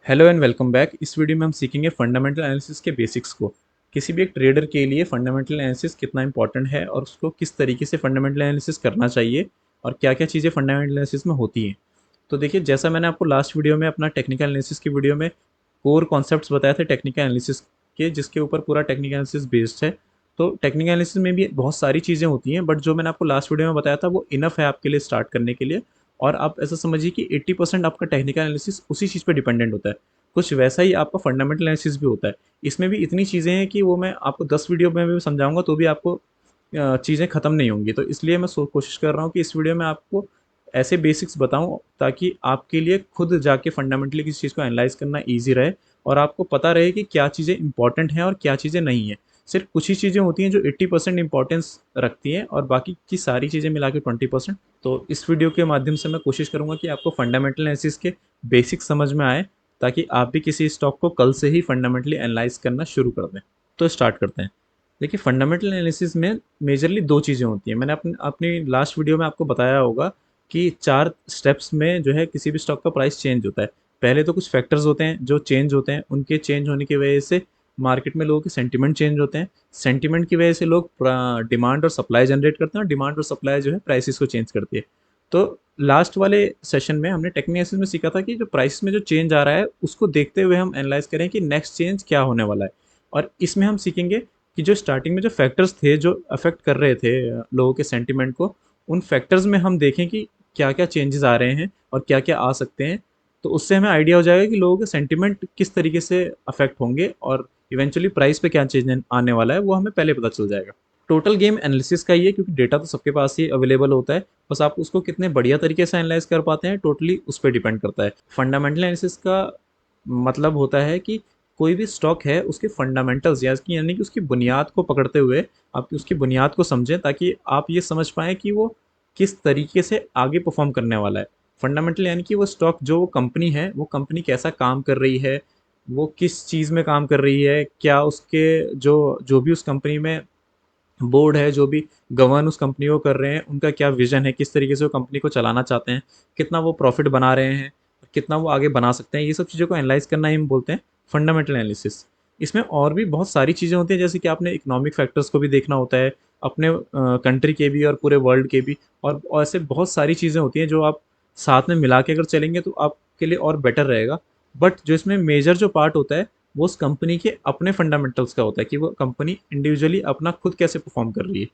Hello and welcome back. इस video में हम सीखेंगे फंडामेंटल एनालिसिस के बेसिक्स को। किसी भी एक ट्रेडर के लिए फंडामेंटल एनालिसिस कितना इंपॉर्टेंट है और उसको किस तरीके से फंडामेंटल एनालिसिस करना चाहिए और क्या क्या चीज़ें फंडामेंटल एनालिसिस में होती हैं। तो देखिए, जैसा मैंने आपको लास्ट वीडियो में अपना टेक्निकल एनालिसिस की वीडियो में कोर कॉन्सेप्ट्स बताए थे टेक्निकल एनालिसिस के, जिसके ऊपर पूरा टेक्निकल एनालिसिस बेस्ड है। तो टेक्निकल एनालिसिस में भी बहुत सारी चीज़ें होती हैं, बट जो मैंने आपको लास्ट वीडियो में बताया था वो इनफ है आपके लिए स्टार्ट करने के लिए। और आप ऐसा समझिए कि 80% आपका टेक्निकल एनालिसिस उसी चीज़ पे डिपेंडेंट होता है। कुछ वैसा ही आपका फंडामेंटल एनालिसिस भी होता है। इसमें भी इतनी चीज़ें हैं कि वो मैं आपको 10 वीडियो में भी समझाऊँगा तो भी आपको चीज़ें ख़त्म नहीं होंगी। तो इसलिए मैं कोशिश कर रहा हूँ कि इस वीडियो में आपको ऐसे बेसिक्स बताऊँ ताकि आपके लिए खुद जाके फंडामेंटली किसी चीज़ को एनालाइज़ करना ईज़ी रहे और आपको पता रहे कि क्या चीज़ें इंपॉर्टेंट हैं और क्या चीज़ें नहीं हैं। सिर्फ़ कुछ ही चीज़ें होती हैं जो 80% इंपॉर्टेंस रखती हैं और बाकी की सारी चीज़ें मिला के 20%। तो इस वीडियो के माध्यम से मैं कोशिश करूँगा कि आपको फंडामेंटल एनालिसिस के बेसिक्स समझ में आए, ताकि आप भी किसी स्टॉक को कल से ही फंडामेंटली एनालाइज करना शुरू कर दें। तो स्टार्ट करते हैं। देखिए, फंडामेंटल एनालिसिस में मेजरली दो चीज़ें होती हैं। मैंने अपनी अपनी लास्ट वीडियो में आपको बताया होगा कि 4 स्टेप्स में जो है किसी भी स्टॉक का प्राइस चेंज होता है। पहले तो कुछ फैक्टर्स होते हैं जो चेंज होते हैं, उनके चेंज होने की वजह से मार्केट में लोगों के सेंटिमेंट चेंज होते हैं। सेंटिमेंट की वजह से लोग डिमांड और सप्लाई जनरेट करते हैं और डिमांड और सप्लाई जो है प्राइसेस को चेंज करती है। तो लास्ट वाले सेशन में हमने टेक्निकल एनालिसिस में सीखा था कि जो प्राइस में जो चेंज आ रहा है उसको देखते हुए हम एनालाइज करें कि नेक्स्ट चेंज क्या होने वाला है। और इसमें हम सीखेंगे कि जो स्टार्टिंग में जो फैक्टर्स थे जो अफेक्ट कर रहे थे लोगों के सेंटिमेंट को, उन फैक्टर्स में हम देखें कि क्या क्या चेंजेस आ रहे हैं और क्या क्या आ सकते हैं। तो उससे हमें आइडिया हो जाएगा कि लोगों के सेंटिमेंट किस तरीके से अफेक्ट होंगे और इवेंचुअली प्राइस पे क्या चेंज आने वाला है वो हमें पहले पता चल जाएगा। टोटल गेम एनालिसिस का ही है, क्योंकि डेटा तो सबके पास ही अवेलेबल होता है। बस आप उसको कितने बढ़िया तरीके से एनालाइज कर पाते हैं टोटली उस पर डिपेंड करता है। फंडामेंटल एनालिसिस का मतलब होता है कि कोई भी स्टॉक है उसके फंडामेंटल्स यानी कि उसकी बुनियाद को पकड़ते हुए आप उसकी बुनियाद को समझें, ताकि आप ये समझ पाएँ कि वो किस तरीके से आगे परफॉर्म करने वाला है। फंडामेंटल यानी कि वो स्टॉक जो वो कंपनी है, वो कंपनी कैसा काम कर रही है, वो किस चीज़ में काम कर रही है, क्या उसके जो जो भी उस कंपनी में बोर्ड है, जो भी गवर्न उस कंपनी को कर रहे हैं, उनका क्या विज़न है, किस तरीके से वो कंपनी को चलाना चाहते हैं, कितना वो प्रॉफ़िट बना रहे हैं, कितना वो आगे बना सकते हैं। ये सब चीज़ों को एनालाइज़ करना ही हम बोलते हैं फंडामेंटल एनालिसिस। इसमें और भी बहुत सारी चीज़ें होती हैं, जैसे कि आपने इकोनॉमिक फैक्टर्स को भी देखना होता है, अपने कंट्री के भी और पूरे वर्ल्ड के भी। और ऐसे बहुत सारी चीज़ें होती हैं जो आप साथ में मिला के अगर चलेंगे तो आपके लिए और बेटर रहेगा। बट जो इसमें मेजर जो पार्ट होता है वो उस कंपनी के अपने फंडामेंटल्स का होता है कि वो कंपनी इंडिविजुअली अपना खुद कैसे परफॉर्म कर रही है।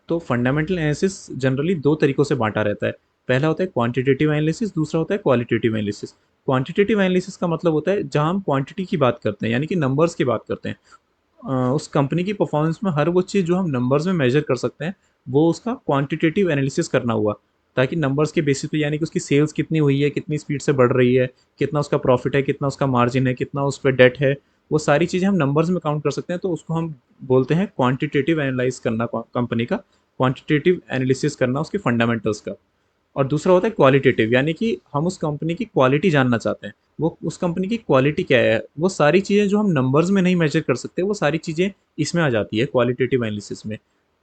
तो फंडामेंटल एनालिसिस जनरली दो तरीकों से बांटा रहता है। पहला होता है क्वांटिटेटिव एनालिसिस, दूसरा होता है क्वालिटेटिव एनालिसिस। क्वांटिटेटिव एनालिसिस का मतलब होता है जहां हम क्वांटिटी की बात करते हैं, यानी कि नंबर्स की बात करते हैं। उस कंपनी की परफॉर्मेंस में हर वो चीज़ जो हम नंबर्स में मेजर कर सकते हैं, वो उसका क्वांटिटेटिव एनालिसिस करना हुआ। ताकि नंबर्स के बेसिस पे, यानी कि उसकी सेल्स कितनी हुई है, कितनी स्पीड से बढ़ रही है, कितना उसका प्रॉफिट है, कितना उसका मार्जिन है, कितना उस पर डेट है, वो सारी चीज़ें हम नंबर्स में काउंट कर सकते हैं। तो उसको हम बोलते हैं क्वांटिटेटिव एनालाइज करना कंपनी का, क्वांटिटेटिव एनालिसिस करना उसके फंडामेंटल्स का। और दूसरा होता है क्वालिटेटिव, यानी कि हम उस कंपनी की क्वालिटी जानना चाहते हैं। वो उस कंपनी की क्वालिटी क्या है, वो सारी चीज़ें जो हम नंबर्स में नहीं मेजर कर सकते, वो सारी चीज़ें इसमें आ जाती है क्वालिटेटिव एनालिसिस में।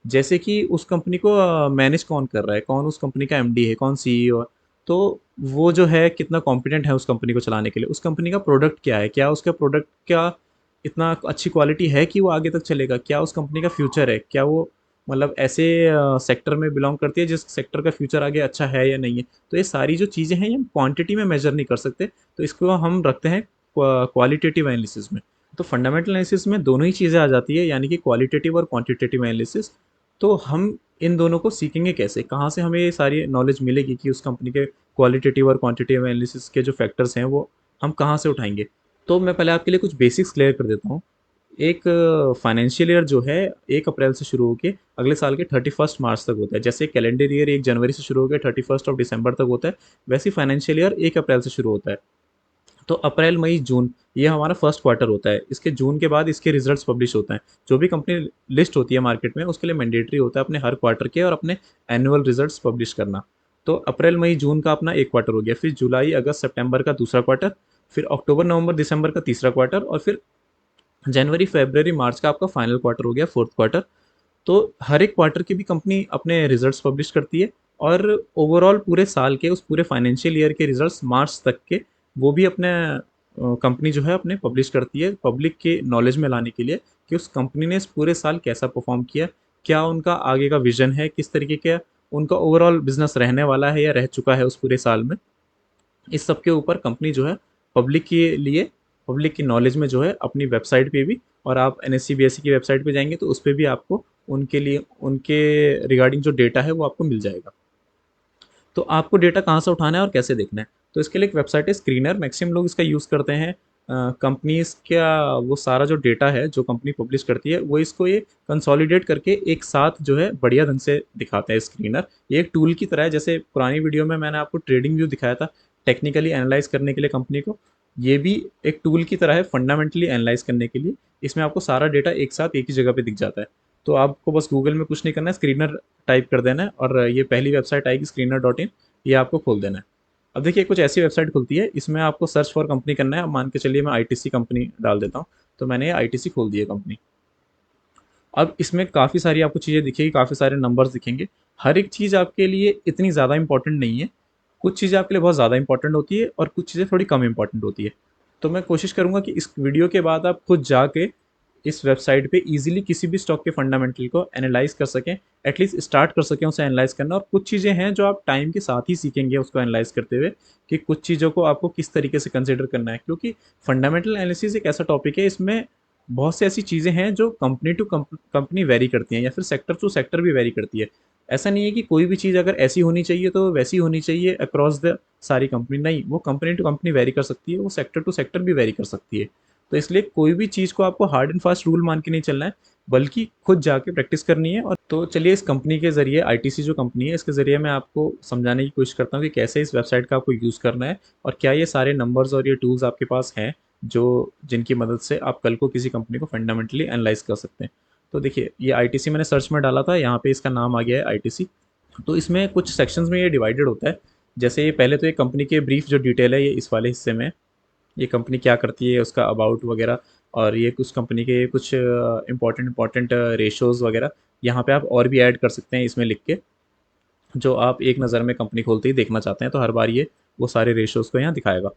जैसे कि उस कंपनी को मैनेज कौन कर रहा है, कौन उस कंपनी का एमडी है, कौन सीईओ है। तो वो जो है कितना कॉम्पिटेंट है उस कंपनी को चलाने के लिए, उस कंपनी का प्रोडक्ट क्या है, क्या उसका प्रोडक्ट क्या इतना अच्छी क्वालिटी है कि वो आगे तक चलेगा, क्या उस कंपनी का फ्यूचर है, क्या वो मतलब ऐसे सेक्टर में बिलोंग करती है जिस सेक्टर का फ्यूचर आगे अच्छा है या नहीं है। तो ये सारी जो चीज़ें हैं ये हम क्वांटिटी में मेजर नहीं कर सकते, तो इसको हम रखते हैं क्वालिटेटिव एनालिसिस में। तो फंडामेंटल एनालिसिस में दोनों ही चीज़ें आ जाती है, यानी कि क्वालिटेटिव और क्वांटिटेटिव एनालिसिस। तो हम इन दोनों को सीखेंगे कैसे, कहाँ से हमें ये सारी नॉलेज मिलेगी कि उस कंपनी के क्वालिटेटिव और क्वांटिटेटिव एनालिसिस के जो फैक्टर्स हैं वो हम कहाँ से उठाएंगे। तो मैं पहले आपके लिए कुछ बेसिक्स क्लियर कर देता हूँ। एक फाइनेंशियल ईयर जो है 1 अप्रैल से शुरू होके अगले साल के 31 मार्च तक होता है। जैसे कैलेंडर ईयर 1 जनवरी से शुरू होकर 31 ऑफ दिसंबर तक होता है, वैसे ही फाइनेंशियल ईयर 1 अप्रैल से शुरू होता है। तो अप्रैल, मई, जून ये हमारा फर्स्ट क्वार्टर होता है। इसके जून के बाद इसके रिजल्ट्स पब्लिश होते हैं। जो भी कंपनी लिस्ट होती है मार्केट में उसके लिए मैंडेटरी होता है अपने हर क्वार्टर के और अपने एनुअल रिजल्ट्स पब्लिश करना। तो अप्रैल, मई, जून का अपना एक क्वार्टर हो गया, फिर जुलाई, अगस्त, सितंबर का दूसरा क्वार्टर, फिर अक्टूबर, नवंबर, दिसंबर का तीसरा क्वार्टर, और फिर जनवरी, फरवरी, मार्च का आपका फाइनल क्वार्टर हो गया, फोर्थ क्वार्टर। तो हर एक क्वार्टर की भी कंपनी अपने रिजल्ट्स पब्लिश करती है, और ओवरऑल पूरे साल के उस पूरे फाइनेंशियल ईयर के रिजल्ट्स मार्च तक के वो भी अपने कंपनी जो है अपने पब्लिश करती है पब्लिक के नॉलेज में लाने के लिए कि उस कंपनी ने इस पूरे साल कैसा परफॉर्म किया, क्या उनका आगे का विजन है, किस तरीके का उनका ओवरऑल बिजनेस रहने वाला है या रह चुका है उस पूरे साल में। इस सब के ऊपर कंपनी जो है पब्लिक के लिए, पब्लिक की नॉलेज में जो है अपनी वेबसाइट पे भी, और आप एनएससी बीएससी की वेबसाइट पे जाएंगे तो उस पर भी आपको उनके लिए उनके रिगार्डिंग जो डेटा है वो आपको मिल जाएगा। तो आपको डेटा कहाँ से उठाना है और कैसे देखना है, तो इसके लिए एक वेबसाइट है स्क्रीनर, मैक्सिमम लोग इसका यूज़ करते हैं। कंपनीज का वो सारा जो डेटा है जो कंपनी पब्लिश करती है वो इसको ये कंसोलिडेट करके एक साथ जो है बढ़िया ढंग से दिखाते हैं स्क्रीनर। ये एक टूल की तरह है, जैसे पुरानी वीडियो में मैंने आपको ट्रेडिंग व्यू दिखाया था टेक्निकली एनालाइज करने के लिए कंपनी को, ये भी एक टूल की तरह है फंडामेंटली एनालाइज करने के लिए। इसमें आपको सारा डेटा एक साथ एक ही जगह पे दिख जाता है। तो आपको बस गूगल में कुछ नहीं करना है, स्क्रीनर टाइप कर देना है और ये पहली वेबसाइट आएगी screener.in, ये आपको खोल देना है। अब देखिए कुछ ऐसी वेबसाइट खुलती है, इसमें आपको सर्च फॉर कंपनी करना है। अब मान के चलिए मैं आईटीसी कंपनी डाल देता हूँ, तो मैंने ये आईटीसी खोल दी है कंपनी। अब इसमें काफ़ी सारी आपको चीज़ें दिखेगी, काफ़ी सारे नंबर्स दिखेंगे। हर एक चीज़ आपके लिए इतनी ज़्यादा इंपॉर्टेंट नहीं है, कुछ चीज़ें आपके लिए बहुत ज़्यादा इंपॉर्टेंट होती है और कुछ चीज़ें थोड़ी कम इंपॉर्टेंट होती है। तो मैं कोशिश करूँगा कि इस वीडियो के बाद आप खुद जाके इस वेबसाइट पे इजीली किसी भी स्टॉक के फंडामेंटल को एनालाइज कर सकें, एटलीस्ट स्टार्ट कर सकें उसे एनालाइज करना। और कुछ चीज़ें हैं जो आप टाइम के साथ ही सीखेंगे उसको एनालाइज करते हुए, कि कुछ चीज़ों को आपको किस तरीके से कंसिडर करना है, क्योंकि फंडामेंटल एनालिसिस एक ऐसा टॉपिक है, इसमें बहुत सी ऐसी चीज़ें हैं जो कंपनी टू कंपनी वेरी करती हैं या फिर सेक्टर टू सेक्टर भी वेरी करती है। ऐसा नहीं है कि कोई भी चीज़ अगर ऐसी होनी चाहिए तो वैसी होनी चाहिए अक्रॉस द सारी कंपनी, नहीं, वो कंपनी टू कंपनी वेरी कर सकती है, वो सेक्टर टू सेक्टर भी वेरी कर सकती है। तो इसलिए कोई भी चीज़ को आपको हार्ड एंड फास्ट रूल मान के नहीं चलना है, बल्कि खुद जाके प्रैक्टिस करनी है। और तो चलिए इस कंपनी के ज़रिए, आईटीसी जो कंपनी है इसके ज़रिए मैं आपको समझाने की कोशिश करता हूँ कि कैसे इस वेबसाइट का आपको यूज़ करना है और क्या ये सारे नंबर्स और ये टूल्स आपके पास हैं जो जिनकी मदद से आप कल को किसी कंपनी को फंडामेंटली एनालाइज कर सकते हैं। तो देखिए ये आईटीसी मैंने सर्च में डाला था, यहाँ पे इसका नाम आ गया है आईटीसी। तो इसमें कुछ सेक्शंस में ये डिवाइडेड होता है। जैसे ये पहले तो ये कंपनी के ब्रीफ जो डिटेल है ये इस वाले हिस्से में, ये कंपनी क्या करती है उसका अबाउट वगैरह, और ये कुछ कंपनी के कुछ इंपॉर्टेंट इंपॉर्टेंट रेशोज़ वगैरह यहाँ पे आप और भी ऐड कर सकते हैं इसमें लिख के, जो आप एक नज़र में कंपनी खोलते ही देखना चाहते हैं तो हर बार ये वो सारे रेशोज़ को यहाँ दिखाएगा।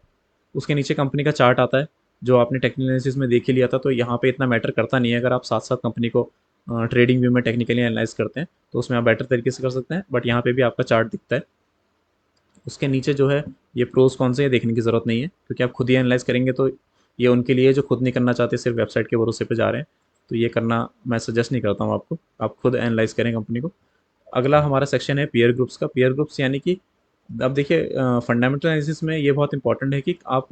उसके नीचे कंपनी का चार्ट आता है, जो आपने टेक्निकल एनालिसिस में देख ही लिया था, तो यहाँ पे इतना मैटर करता नहीं है। अगर आप साथ साथ कंपनी को ट्रेडिंग व्यू में टेक्निकली एनालाइज करते हैं तो उसमें आप बेटर तरीके से कर सकते हैं, बट यहाँ पे भी आपका चार्ट दिखता है। उसके नीचे जो है ये प्रोज कौन से, ये देखने की ज़रूरत नहीं है क्योंकि आप खुद ही एनालाइज करेंगे, तो ये उनके लिए जो खुद नहीं करना चाहते, सिर्फ वेबसाइट के भरोसे पे जा रहे हैं, तो ये करना मैं सजेस्ट नहीं करता हूँ आपको। आप खुद एनालाइज करें कंपनी को। अगला हमारा सेक्शन है पीयर ग्रुप्स का। पीयर ग्रुप्स यानी कि अब देखिए फंडामेंटल एनालिसिस में ये बहुत इंपॉर्टेंट है कि आप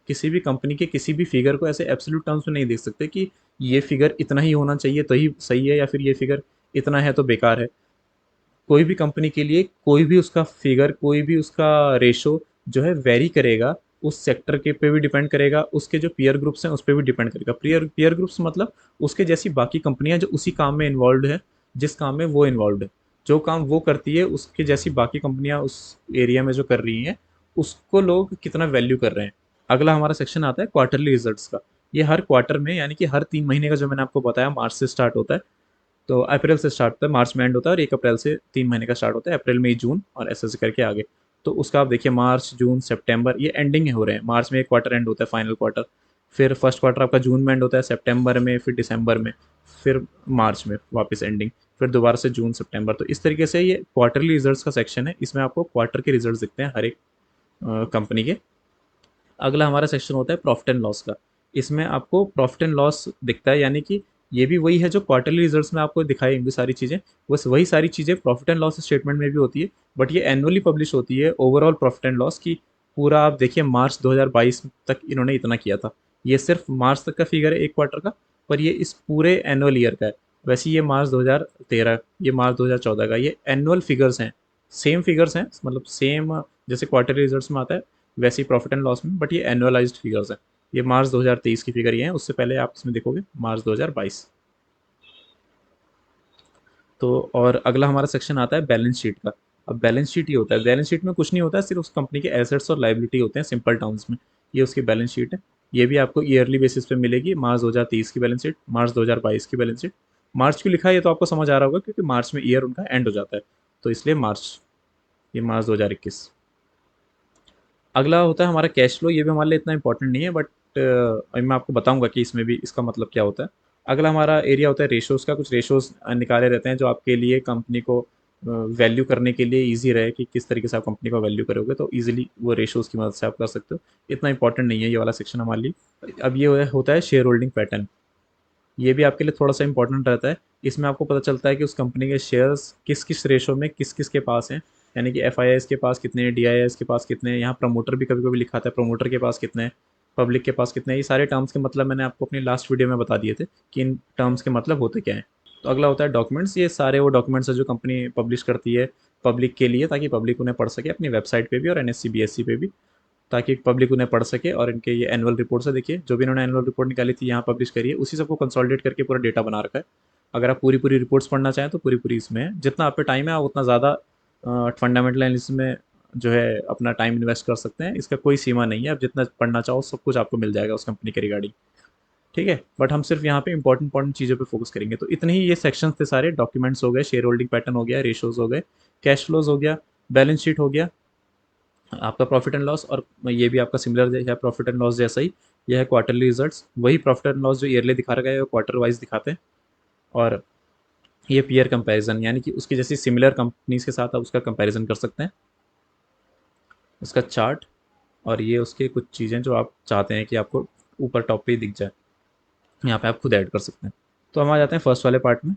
किसी भी कंपनी के किसी भी फिगर को ऐसे एब्सोल्यूट टर्म्स में नहीं देख सकते कि ये फिगर इतना ही होना चाहिए तो ही सही है या फिर ये फिगर इतना है तो बेकार है। कोई भी कंपनी के लिए कोई भी उसका फिगर, कोई भी उसका रेशो जो है वेरी करेगा, उस सेक्टर के पे भी डिपेंड करेगा, उसके जो पीयर ग्रुप्स हैं उस पर भी डिपेंड करेगा। पीयर पीयर ग्रुप्स मतलब उसके जैसी बाकी कंपनियां जो उसी काम में इन्वॉल्व है, जिस काम में वो इन्वॉल्व है, जो काम वो करती है उसके जैसी बाकी कंपनियां उस एरिया में जो कर रही हैं, उसको लोग कितना वैल्यू कर रहे हैं। अगला हमारा सेक्शन आता है क्वार्टरली रिजल्ट्स का। ये हर क्वार्टर में यानी कि हर 3 महीने का, जो मैंने आपको बताया मार्च से स्टार्ट होता है, तो अप्रैल से स्टार्ट होता है, मार्च में एंड होता है, और 1 अप्रैल से 3 महीने का स्टार्ट होता है, अप्रैल मई जून और ऐसे ऐसे करके आगे। तो उसका आप देखिए मार्च जून सितंबर ये एंडिंग हो रहे हैं। मार्च में एक क्वार्टर एंड होता है, फाइनल क्वार्टर, फिर फर्स्ट क्वार्टर आपका जून में एंड होता है, सितंबर में, फिर दिसंबर में, फिर मार्च में वापस एंडिंग, फिर दोबारा से जून सितंबर। तो इस तरीके से ये क्वार्टरली रिजल्ट्स का सेक्शन है, इसमें आपको क्वार्टर के रिजल्ट दिखते हैं हर एक कंपनी के। अगला हमारा सेक्शन होता है प्रॉफिट एंड लॉस का। इसमें आपको प्रॉफिट एंड लॉस दिखता है, यानी कि ये भी वही है जो क्वार्टरली रिजल्ट्स में आपको दिखाएंगे सारी चीज़ें, बस वही सारी चीज़ें प्रॉफिट एंड लॉस स्टेटमेंट में भी होती है, बट ये एनुअली पब्लिश होती है ओवरऑल प्रॉफिट एंड लॉस की। पूरा आप देखिए मार्च 2022 तक इन्होंने इतना किया था, ये सिर्फ मार्च तक का फिगर है एक क्वार्टर का, पर ये इस पूरे एनुअल ईयर का है। वैसे ये मार्च 2013, ये मार्च 2014 का, ये एनुअल फिगर्स हैं, सेम फिगर्स हैं, मतलब सेम जैसे क्वार्टरली रिजल्ट्स में आता है वैसे ही प्रॉफिट एंड लॉस में, बट ये एनुअलाइज्ड फिगर्स हैं। ये मार्च 2023 की फिगर ये है, उससे पहले आप इसमें देखोगे मार्च 2022। तो और अगला हमारा सेक्शन आता है बैलेंस शीट का। अब बैलेंस शीट ये होता है, बैलेंस शीट में कुछ नहीं होता है, सिर्फ उस कंपनी के एसेट्स और लाइबिलिटी होते हैं सिंपल टर्म्स में। ये उसकी बैलेंस शीट है। ये भी आपको ईयरली बेसिस पे मिलेगी, मार्च 2023 की बैलेंस शीट, मार्च 2022 की बैलेंस शीट। मार्च क्यों लिखा है ये तो आपको समझ आ रहा होगा, क्योंकि मार्च में ईयर उनका एंड हो जाता है, तो इसलिए मार्च, ये मार्च 2021। अगला होता है हमारा कैश फ्लो। ये भी हमारे लिए इतना इंपॉर्टेंट नहीं है, बट मैं आपको बताऊंगा कि इसमें भी इसका मतलब क्या होता है। अगला हमारा एरिया होता है रेशोज़ का। कुछ रेशोज़ निकाले रहते हैं जो आपके लिए कंपनी को वैल्यू करने के लिए ईजी रहे कि किस तरीके से आप कंपनी को वैल्यू करोगे, तो ईजिली वो रेशोज़ की मदद से आप कर सकते हो। इतना इंपॉर्टेंट नहीं है ये वाला सेक्शन हमारे लिए। अब ये होता है शेयर होल्डिंग पैटर्न। ये भी आपके लिए थोड़ा-सा इम्पोर्टेंट रहता है। इसमें आपको पता चलता है कि उस कंपनी के शेयर्स किस-किस रेशो में किस-किस के पास हैं। यानी कि एफआईआईज़ के पास कितने हैं, डीआईआईज़ के पास कितने हैं, यहाँ प्रमोटर भी कभी-कभी लिखा आता है, प्रमोटर के पास कितने हैं, पब्लिक के पास कितने हैं। ये सारे टर्म्स के मतलब मैंने आपको अपनी लास्ट वीडियो में बता दिए थे कि इन टर्म्स के मतलब होते क्या हैं। तो अगला होता है डॉक्यूमेंट्स। ये सारे वो डॉक्यूमेंट्स हैं जो कंपनी पब्लिश करती है पब्लिक के लिए, ताकि पब्लिक उन्हें पढ़ सके अपनी वेबसाइट पे भी और एनएससी, बीएसई पे भी, ताकि पब्लिक उन्हें पढ़ सके। और इनके ये एनुअल रिपोर्ट्स है, देखिए जो भी इन्होंने एनुअल रिपोर्ट निकाली थी यहाँ पब्लिश करी है, उसी सबको कंसोलिडेट करके पूरा डेटा बना रखा है। अगर आप पूरी पूरी रिपोर्ट्स पढ़ना चाहें तो पूरी पूरी इसमें है। जितना आप पे टाइम है आप उतना ज़्यादा फंडामेंटल एनालिसिस में जो है अपना टाइम इन्वेस्ट कर सकते हैं। इसका कोई सीमा नहीं है, आप जितना पढ़ना चाहो सब कुछ आपको मिल जाएगा उस कंपनी के रिगार्डिंग। ठीक है, बट हम सिर्फ यहाँ पे इंपॉर्टेंट चीज़ों पे फोकस करेंगे। तो इतने ही ये सेक्शंस थे सारे। डॉक्यूमेंट्स हो गए, शेयर होल्डिंग पैटर्न हो गया, रेशोज हो गए, कैश फ्लोज हो गया, बैलेंस शीट हो गया, आपका प्रॉफिट एंड लॉस। और ये भी आपका सिमिलर है प्रॉफिट एंड लॉस जैसा ही। यह है क्वार्टरली रिजल्ट्स। वही प्रॉफिट एंड लॉस जो ईयरली दिखा रखा है वो क्वार्टर वाइज दिखाते हैं। और ये पीयर कंपैरिजन, यानी कि उसकी जैसी सिमिलर कंपनीज के साथ आप उसका कंपैरिजन कर सकते हैं, उसका चार्ट। और ये उसके कुछ चीज़ें जो आप चाहते हैं कि आपको ऊपर टॉप पे ही दिख जाए, यहाँ पे आप खुद ऐड कर सकते हैं। तो हम आ जाते हैं फर्स्ट वाले पार्ट में।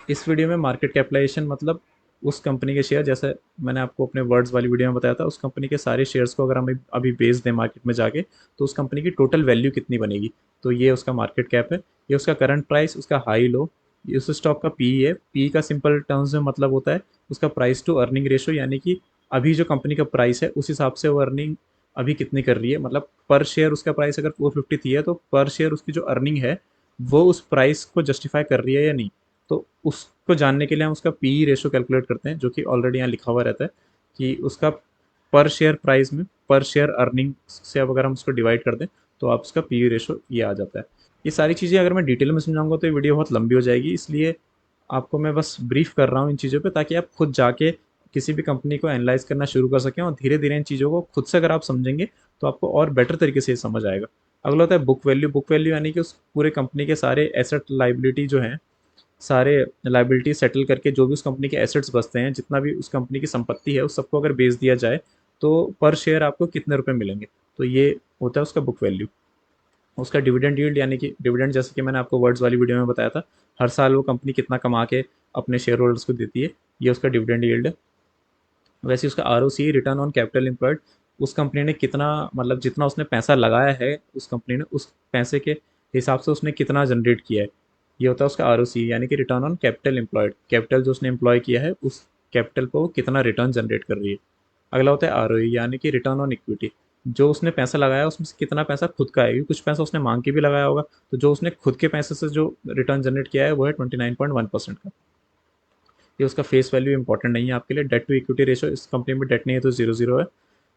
इस वीडियो में मार्केट कैपिटलाइजेशन मतलब उस कंपनी के शेयर, जैसे मैंने आपको अपने वर्ड्स वाली वीडियो में बताया था, उस कंपनी के सारे शेयर्स को अगर हम अभी बेच दें मार्केट में जाके, तो उस कंपनी की टोटल वैल्यू कितनी बनेगी। तो ये उसका मार्केट कैप है, ये उसका करंट प्राइस, उसका हाई लो, ये उस स्टॉक का पी है। पी का सिंपल टर्म्स में मतलब होता है उसका प्राइस टू अर्निंग रेशो, यानी कि अभी जो कंपनी का प्राइस है उस हिसाब से वो अर्निंग अभी कितनी कर रही है। मतलब पर शेयर उसका प्राइस अगर 450 थी है तो पर शेयर उसकी जो अर्निंग है वो उस प्राइस को जस्टिफाई कर रही है या नहीं। तो उसको जानने के लिए हम उसका पी रेशो कैलकुलेट करते हैं, जो कि ऑलरेडी यहाँ लिखा हुआ रहता है कि उसका पर शेयर प्राइस में पर शेयर अर्निंग से अब अगर हम उसको डिवाइड कर दें तो आप उसका पी रेशो ये आ जाता है। ये सारी चीज़ें अगर मैं डिटेल में समझाऊंगा तो ये वीडियो बहुत लंबी हो जाएगी, इसलिए आपको मैं बस ब्रीफ कर रहा हूँ इन चीज़ों पे, ताकि आप खुद जाके किसी भी कंपनी को एनालाइज करना शुरू कर सकें। और धीरे धीरे इन चीज़ों को खुद से अगर आप समझेंगे तो आपको और बेटर तरीके से ये समझ आएगा। अगला होता है बुक वैल्यू। बुक वैल्यू यानी कि उस पूरे कंपनी के सारे एसेट लाइबिलिटी जो हैं, सारे लाइबिलिटी सेटल करके जो भी उस कंपनी के एसेट्स बचते हैं, जितना भी उस कंपनी की संपत्ति है, उस सबको अगर बेच दिया जाए तो पर शेयर आपको कितने रुपए मिलेंगे। तो ये होता है उसका बुक वैल्यू। उसका डिविडेंड यील्ड, यानी कि डिविडेंड जैसे कि मैंने आपको वर्ड्स वाली वीडियो में बताया था, हर साल वो कंपनी कितना कमा के अपने शेयर होल्डर्स को देती है, ये उसका डिविडेंड यील्ड है। वैसे उसका or return on capital employed, उस कंपनी ने कितना, मतलब जितना उसने पैसा लगाया है उस कंपनी ने, उस पैसे के हिसाब से उसने कितना जनरेट किया है, ये होता है उसका आर यानी कि return on capital employed. Capital जो उसने एम्प्लॉय किया है उस कैपिटल पर वो कितना रिटर्न जनरेट कर रही है। अगला होता है आर यानी कि रिटर्न ऑन इक्विटी। जो उसने पैसा लगाया उसमें से कितना पैसा खुद का है, क्योंकि कुछ पैसा उसने मांग के भी लगाया होगा, तो जो उसने खुद के पैसे से जो रिटर्न जनरेट किया है वो है 29.1% का। ये उसका फेस वैल्यू इंपॉर्टेंट नहीं है आपके लिए। डेट टू इक्विटी रेशो, इस कंपनी में डेट नहीं है तो 0-0 है।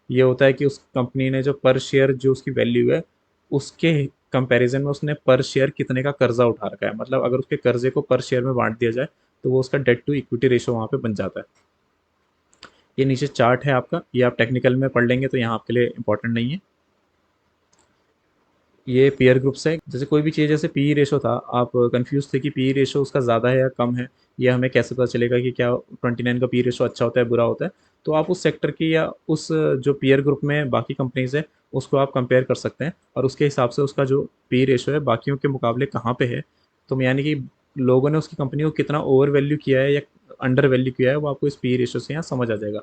ये होता है कि उस कंपनी ने जो पर शेयर जो उसकी वैल्यू है उसके कंपैरिजन में उसने पर शेयर कितने का कर्जा उठा रखा है, मतलब अगर उसके कर्जे को पर शेयर में बांट दिया जाए तो वो उसका डेट टू इक्विटी रेशो वहाँ पे बन जाता है। ये नीचे चार्ट है आपका, ये आप टेक्निकल में पढ़ लेंगे तो यहाँ आपके लिए इंपॉर्टेंट नहीं है। ये पीयर ग्रुप्स है। जैसे कोई भी चीज़, जैसे पी रेशो था, आप कंफ्यूज थे कि पी रेशो उसका ज़्यादा है या कम है, ये हमें कैसे पता चलेगा कि क्या 29 का पी रेशो अच्छा होता है बुरा होता है। तो आप उस सेक्टर की या उस जो पीयर ग्रुप में बाकी कंपनीज है उसको आप कंपेयर कर सकते हैं, और उसके हिसाब से उसका जो पी रेशो है बाकियों के मुकाबले कहाँ पे है। तो यानी कि लोगों ने उसकी कंपनी को कितना ओवर वैल्यू किया है या अंडर वैल्यू किया है, वो आपको इस पी रेशो से यहाँ समझ आ जाएगा।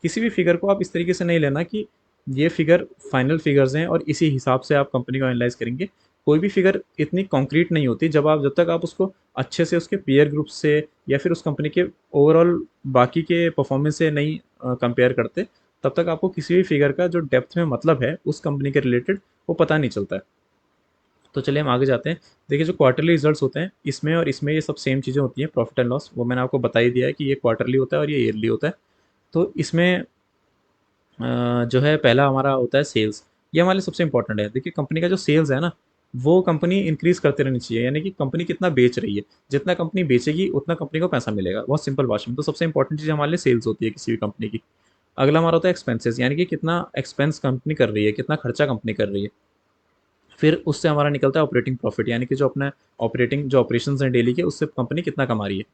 किसी भी फिगर को आप इस तरीके से नहीं लेना कि ये फिगर फाइनल फिगर्स हैं और इसी हिसाब से आप कंपनी को एनालाइज करेंगे। कोई भी फिगर इतनी कॉन्क्रीट नहीं होती जब तक आप उसको अच्छे से उसके पीयर ग्रुप से या फिर उस कंपनी के ओवरऑल बाकी के परफॉर्मेंस से नहीं कंपेयर करते, तब तक आपको किसी भी फिगर का जो डेप्थ में मतलब है उस कंपनी के रिलेटेड वो पता नहीं चलता है। तो चलिए हम आगे जाते हैं। देखिए जो क्वार्टरली रिजल्ट्स होते हैं इसमें और इसमें ये सब सेम चीज़ें होती हैं। प्रॉफिट एंड लॉस वो मैंने आपको बता ही दिया है कि ये क्वार्टरली होता है और ये ईयरली होता है। तो इसमें जो है पहला हमारा होता है सेल्स। ये हमारे लिए सबसे इंपॉर्टेंट है। देखिए कंपनी का जो सेल्स है ना, वो कंपनी इंक्रीज करते रहनी चाहिए, यानी कि कंपनी कितना बेच रही है, जितना कंपनी बेचेगी उतना कंपनी को पैसा मिलेगा। बहुत सिंपल भाषा में तो सबसे इंपॉर्टेंट चीज़ हमारे लिए सेल्स होती है किसी भी कंपनी की। अगला हमारा होता है एक्सपेंसेस, यानी कि कितना एक्सपेंस कंपनी कर रही है, कितना खर्चा कंपनी कर रही है। फिर उससे हमारा निकलता है ऑपरेटिंग प्रॉफिट, यानी कि जो अपना ऑपरेटिंग जो ऑपरेशंस हैं डेली के, उससे कंपनी कितना कमा रही है,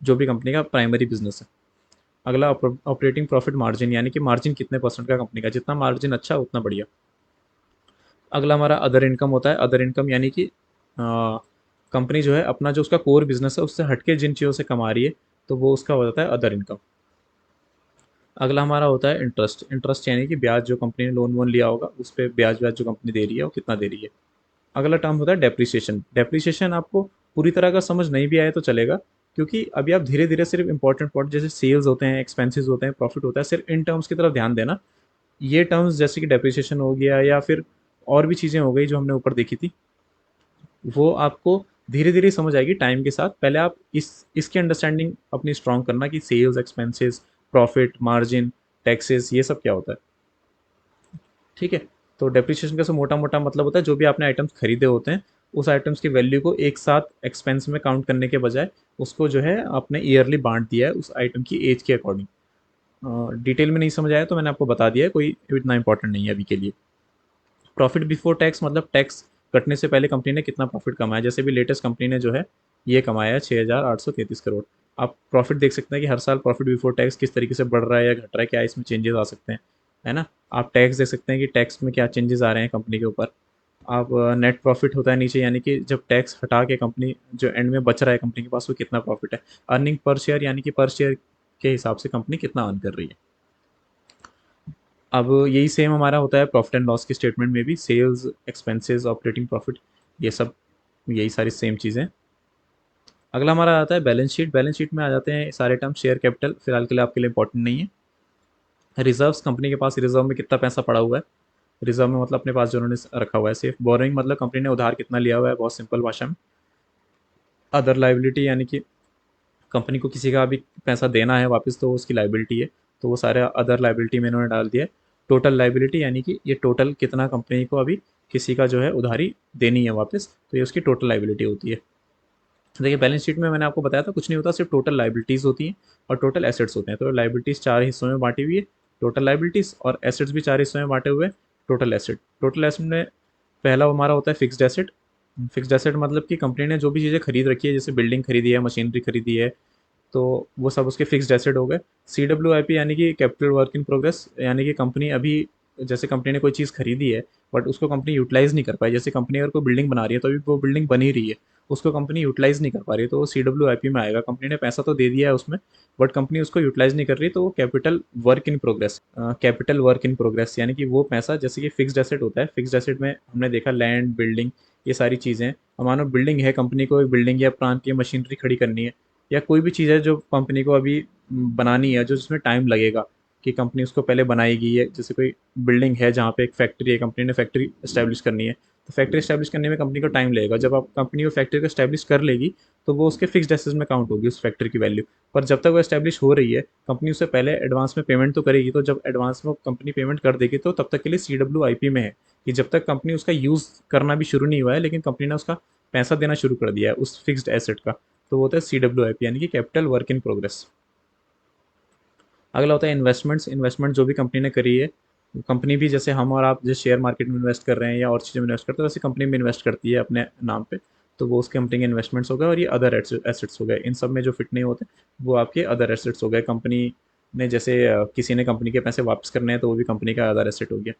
जो भी कंपनी का प्राइमरी बिजनेस है। अगला ऑपरेटिंग प्रॉफिट मार्जिन, यानी कि मार्जिन कितने परसेंट का कंपनी का, जितना मार्जिन अच्छा उतना बढ़िया। अगला हमारा अदर इनकम होता है। अदर इनकम यानी कि कंपनी जो है अपना जो उसका कोर बिजनेस है उससे हटके जिन चीज़ों से कमा रही है, तो वो उसका हो जाता है अदर इनकम। अगला हमारा होता है इंटरेस्ट। इंटरेस्ट यानी कि ब्याज, जो कंपनी ने लोन वोन लिया होगा उस पर ब्याज व्याज जो कंपनी दे रही है वो कितना दे रही है। अगला टर्म होता है डेप्रिसिएशन। डेप्रिसिएशन आपको पूरी तरह का समझ नहीं भी आए तो चलेगा, क्योंकि अभी आप धीरे धीरे सिर्फ इंपॉर्टेंट पॉइंट जैसे सेल्स होते हैं, एक्सपेंसेस होते हैं, प्रॉफिट होता है, सिर्फ इन टर्म्स की तरफ ध्यान देना। ये टर्म्स जैसे कि डेप्रिसिएशन हो गया या फिर और भी चीज़ें हो गई जो हमने ऊपर देखी थी, वो आपको धीरे धीरे समझ आएगी टाइम के साथ। पहले आप इसकी अंडरस्टैंडिंग अपनी स्ट्रॉन्ग करना कि sales, expenses, profit, margin, taxes, ये सब क्या होता है। ठीक है। तो डेप्रिसिएशन का से मोटा मोटा मतलब होता है जो भी आपने आइटम्स खरीदे होते हैं उस आइटम्स की वैल्यू को एक साथ एक्सपेंस में काउंट करने के बजाय उसको जो है आपने ईयरली बांट दिया है उस आइटम की एज के अकॉर्डिंग। डिटेल में नहीं समझ आया तो मैंने आपको बता दिया है, कोई इतना इंपॉर्टेंट नहीं है अभी के लिए। प्रॉफिट बिफोर टैक्स मतलब टैक्स कटने से पहले कंपनी ने कितना प्रॉफिट कमाया। जैसे भी लेटेस्ट कंपनी ने जो है ये कमाया है 6,833 करोड़। आप प्रॉफिट देख सकते हैं कि हर साल प्रॉफिट बिफोर टैक्स किस तरीके से बढ़ रहा है या घट रहा है, क्या इसमें चेंजेस आ सकते हैं, है ना। आप टैक्स देख सकते हैं कि टैक्स में क्या चेंजेस आ रहे हैं कंपनी के ऊपर। आप नेट प्रॉफिट होता है नीचे, यानी कि जब टैक्स हटा के कंपनी जो एंड में बच रहा है कंपनी के पास वो कितना प्रॉफिट है। अर्निंग पर शेयर यानी कि पर शेयर के हिसाब से कंपनी कितना अर्न कर रही है। अब यही सेम हमारा होता है प्रॉफिट एंड लॉस की स्टेटमेंट में भी, सेल्स, एक्सपेंसेस, ऑपरेटिंग प्रॉफिट, ये सब यही सारी सेम चीज़ें। अगला हमारा आता है बैलेंस शीट। बैलेंस शीट में आ जाते हैं सारे टर्म। शेयर कैपिटल फिलहाल के लिए आपके लिए इंपॉर्टेंट नहीं है। रिजर्व्स, कंपनी के पास रिजर्व में कितना पैसा पड़ा हुआ है। रिजर्व में मतलब अपने पास जो उन्होंने रखा हुआ है सेफ। बोरोइंग मतलब कंपनी ने उधार कितना लिया हुआ है, बहुत सिंपल भाषा में। अदर लाइबिलिटी यानी कि कंपनी को किसी का भी पैसा देना है वापस तो वो उसकी लाइबिलिटी है, तो वो सारे अदर लाइबिलिटी में इन्होंने डाल दिया है। टोटल लाइबिलिटी यानी कि ये टोटल कितना कंपनी को अभी किसी का जो है उधारी देनी है वापस, तो ये उसकी टोटल लाइबिलिटी होती है। देखिए बैलेंस शीट में मैंने आपको बताया था कुछ नहीं होता, सिर्फ टोटल लाइबिलिटीज़ होती हैं और टोटल एसेट्स होते हैं। तो लाइबिलिटीज़ चार हिस्सों में बांटी हुई है, टोटल लाइबिलिटीज़, और एसेट्स भी चार हिस्सों में बांटे हुए हैं, टोटल एसेट। टोटल एसेट में पहला हमारा होता है फिक्स्ड एसेट। फिक्स्ड एसेट मतलब कि कंपनी ने जो भी चीज़ें खरीद रखी है, जैसे बिल्डिंग खरीदी है, मशीनरी खरीदी है, तो वो सब उसके फिक्स्ड एसेट हो गए। सी डब्ल्यू आई पी यानी कि कैपिटल वर्क इन प्रोग्रेस, यानी कि कंपनी अभी जैसे कंपनी ने कोई चीज़ खरीदी है बट उसको कंपनी यूटिलाइज़ नहीं कर पाई। जैसे कंपनी अगर कोई बिल्डिंग बना रही है तो अभी वो बिल्डिंग बन ही रही है, उसको कंपनी यूटिलाइज़ नहीं कर पा रही है, तो वो सी डब्ल्यू आई पी में आएगा। कंपनी ने पैसा तो दे दिया है उसमें बट कंपनी उसको यूटिलाइज़ नहीं कर रही, तो वो capital work in progress. Capital work in progress यानी कि वो पैसा, जैसे कि फिक्स्ड एसेट होता है, फिक्स्ड एसेट में हमने देखा लैंड, बिल्डिंग, ये सारी चीज़ें। मानो बिल्डिंग है, कंपनी को एक बिल्डिंग या प्लांट की मशीनरी खड़ी करनी है, या कोई भी चीज़ है जो कंपनी को अभी बनानी है, जो जिसमें टाइम लगेगा कि कंपनी उसको पहले बनाएगी। ये जैसे कोई बिल्डिंग है जहाँ पे एक फैक्ट्री है, कंपनी ने फैक्ट्री इस्टेब्लिश करनी है, तो फैक्ट्री इस्टेब्लिश करने में कंपनी को टाइम लगेगा। जब आप कंपनी वो फैक्ट्री को इस्टेब्लिश कर लेगी तो वो उसके फिक्स्ड एसेट्स में काउंट होगी उस फैक्ट्री की वैल्यू। पर जब तक वो इस्टेब्लिश हो रही है कंपनी उससे पहले एडवांस में पेमेंट तो करेगी, तो जब एडवांस में कंपनी पेमेंट कर देगी तो तब तक के लिए सी डब्ल्यू आई पी में है कि जब तक कंपनी उसका यूज़ करना भी शुरू नहीं हुआ है लेकिन कंपनी ने उसका पैसा देना शुरू कर दिया है उस फिक्स्ड एसेट का, तो वो होता है सी डब्ल्यू आई पी यानी कि कैपिटल वर्क इन प्रोग्रेस। अगला होता है इन्वेस्टमेंट्स। इन्वेस्टमेंट जो भी कंपनी ने करी है, कंपनी भी जैसे हम और आप जैसे शेयर मार्केट में इन्वेस्ट कर रहे हैं या और चीज़ों में इन्वेस्ट करते हैं, वैसे कंपनी में इन्वेस्ट करती है अपने नाम पे, तो वो उसके कंपनी के इन्वेस्टमेंट्स हो गए। और ये अदर एसेट्स हो गए, इन सब में जो फिट नहीं होते वो आपके अदर एसेट्स हो गए। कंपनी ने जैसे किसी ने कंपनी के पैसे वापस करने हैं तो वो भी कंपनी का अदर एसेट हो गया।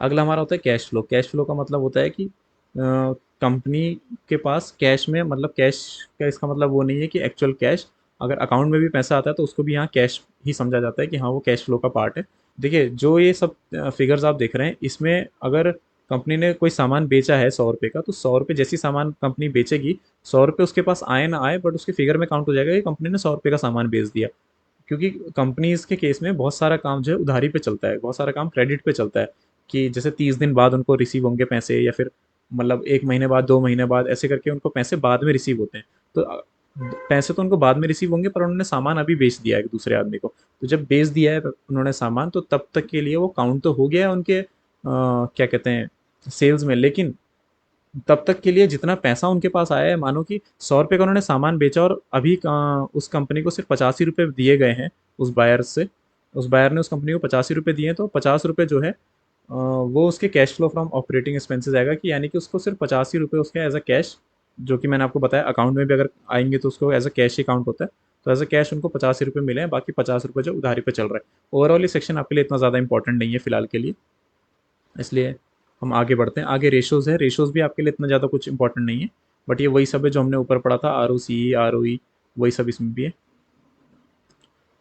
अगला हमारा होता है कैश फ्लो। कैश फ्लो का मतलब होता है कि कंपनी के पास कैश में, मतलब कैश का इसका मतलब वो नहीं है कि एक्चुअल कैश, अगर अकाउंट में भी पैसा आता है तो उसको भी यहाँ कैश ही समझा जाता है कि हाँ वो कैश फ्लो का पार्ट है। देखिए जो ये सब फिगर्स आप देख रहे हैं इसमें अगर कंपनी ने कोई सामान बेचा है 100 रुपये का, तो 100 रुपये जैसी सामान कंपनी बेचेगी, 100 रुपये उसके पास आए ना आए बट उसके फिगर में काउंट हो जाएगा कि कंपनी ने 100 रुपये का सामान बेच दिया। क्योंकि कंपनीज के केस में बहुत सारा काम जो है उधारी पे चलता है, बहुत सारा काम क्रेडिट पे चलता है कि जैसे 30 दिन बाद उनको रिसीव होंगे पैसे, या फिर मतलब 1 महीने बाद, 2 महीने बाद, ऐसे करके उनको पैसे बाद में रिसीव होते हैं। तो पैसे तो उनको बाद में रिसीव होंगे पर उन्होंने सामान अभी बेच दिया है एक दूसरे आदमी को, तो जब बेच दिया है उन्होंने सामान तो तब तक के लिए वो काउंट तो हो गया है उनके क्या कहते हैं सेल्स में, लेकिन तब तक के लिए जितना पैसा उनके पास आया है, मानो कि 100 रुपये का उन्होंने सामान बेचा और अभी उस कंपनी को सिर्फ 85 रुपये दिए गए हैं उस बायर से, उस बायर ने उस कंपनी को 85 रुपये दिए, तो 50 रुपये जो है वो उसके cash flow from operating expenses आएगा, कि यानी कि उसको सिर्फ 85 रुपये उसके एज अ कैश, जो कि मैंने आपको बताया अकाउंट में भी अगर आएंगे तो उसको एज अ कैश ही काउंट होता है। तो एज अ कैश उनको 85 रुपये मिले हैं, बाकी 50 रुपये जो उधारी पे चल रहा है। ओवरऑल ये सेक्शन आपके लिए इतना ज़्यादा इंपॉर्टेंट नहीं है फिलहाल के लिए, इसलिए हम आगे बढ़ते हैं। आगे रेशोज़ है, रेशोज़ भी आपके लिए इतना ज़्यादा कुछ इंपॉर्टेंट नहीं है, बट ये वही सब है जो हमने ऊपर पढ़ा था, आर ओ सी, आर ओ ई, वही सब इसमें भी है।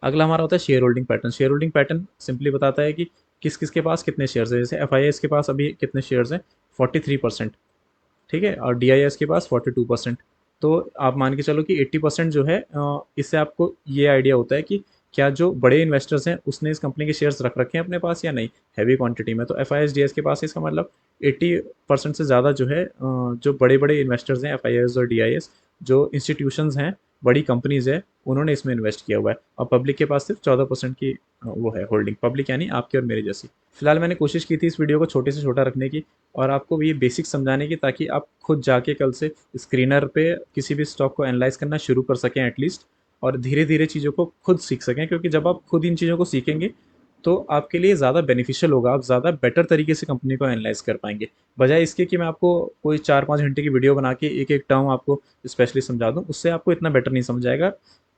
अगला हमारा होता है share holding pattern. Share holding pattern simply बताता है कि किस किस के पास कितने शेयर्स है। जैसे एफ आई एस के पास अभी कितने शेयर्स हैं, 43%, ठीक है, और डी आई एस के पास 42%। तो आप मान के चलो कि 80% जो है, इससे आपको ये आइडिया होता है कि क्या जो बड़े इन्वेस्टर्स हैं उसने इस कंपनी के शेयर्स रख रखे हैं अपने पास या नहीं, हैवी क्वांटिटी में। तो F I S D S के पास है, इसका मतलब 80% से ज़्यादा जो है, जो बड़े बड़े इन्वेस्टर्स हैं एफ आई एस और डी आई एस, जो इंस्टीट्यूशंस हैं, बड़ी कंपनीज है, उन्होंने इसमें इन्वेस्ट किया हुआ है। और पब्लिक के पास सिर्फ 14% की वो है होल्डिंग, पब्लिक यानी आपकी और मेरी जैसी। फिलहाल मैंने कोशिश की थी इस वीडियो को छोटे से छोटा रखने की, और आपको ये बेसिक समझाने की, ताकि आप खुद जाके कल से स्क्रीनर पे किसी भी स्टॉक को एनालाइज करना शुरू कर सकें एटलीस्ट, और धीरे धीरे चीज़ों को खुद सीख सकें। क्योंकि जब आप खुद इन चीज़ों को सीखेंगे तो आपके लिए ज़्यादा बेनिफिशियल होगा, आप ज़्यादा बेटर तरीके से कंपनी को एनालाइज कर पाएंगे, बजाय इसके कि मैं आपको कोई 4-5 घंटे की वीडियो बना के एक एक टर्म आपको स्पेशली समझा दूँ। उससे आपको इतना बेटर नहीं समझ आएगा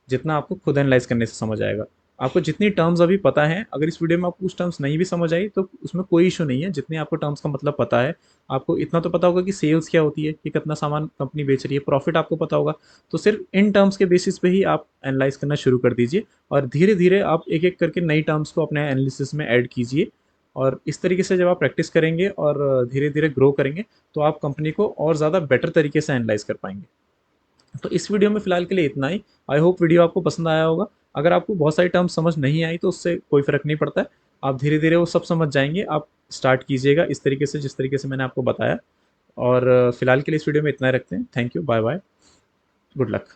जितना आपको खुद एनालाइज करने से समझ आएगा। आपको जितनी टर्म्स अभी पता है, अगर इस वीडियो में आपको कुछ टर्म्स नहीं भी समझ आई तो उसमें कोई इशू नहीं है। जितनी आपको टर्म्स का मतलब पता है, आपको इतना तो पता होगा कि सेल्स क्या होती है, कि कितना सामान कंपनी बेच रही है, प्रॉफिट आपको पता होगा। तो सिर्फ इन टर्म्स के बेसिस पे ही आप एनालाइज करना शुरू कर दीजिए, और धीरे धीरे आप एक एक करके नई टर्म्स को अपने एनालिसिस में ऐड कीजिए। और इस तरीके से जब आप प्रैक्टिस करेंगे और धीरे धीरे ग्रो करेंगे, तो आप कंपनी को और ज़्यादा बेटर तरीके से एनालाइज कर पाएंगे। तो इस वीडियो में फिलहाल के लिए इतना ही। आई होप वीडियो आपको पसंद आया होगा। अगर आपको बहुत सारी टर्म्स समझ नहीं आई तो उससे कोई फ़र्क नहीं पड़ता है, आप धीरे धीरे वो सब समझ जाएंगे। आप स्टार्ट कीजिएगा इस तरीके से जिस तरीके से मैंने आपको बताया। और फिलहाल के लिए इस वीडियो में इतना ही रखते हैं। Thank you, bye bye, good luck.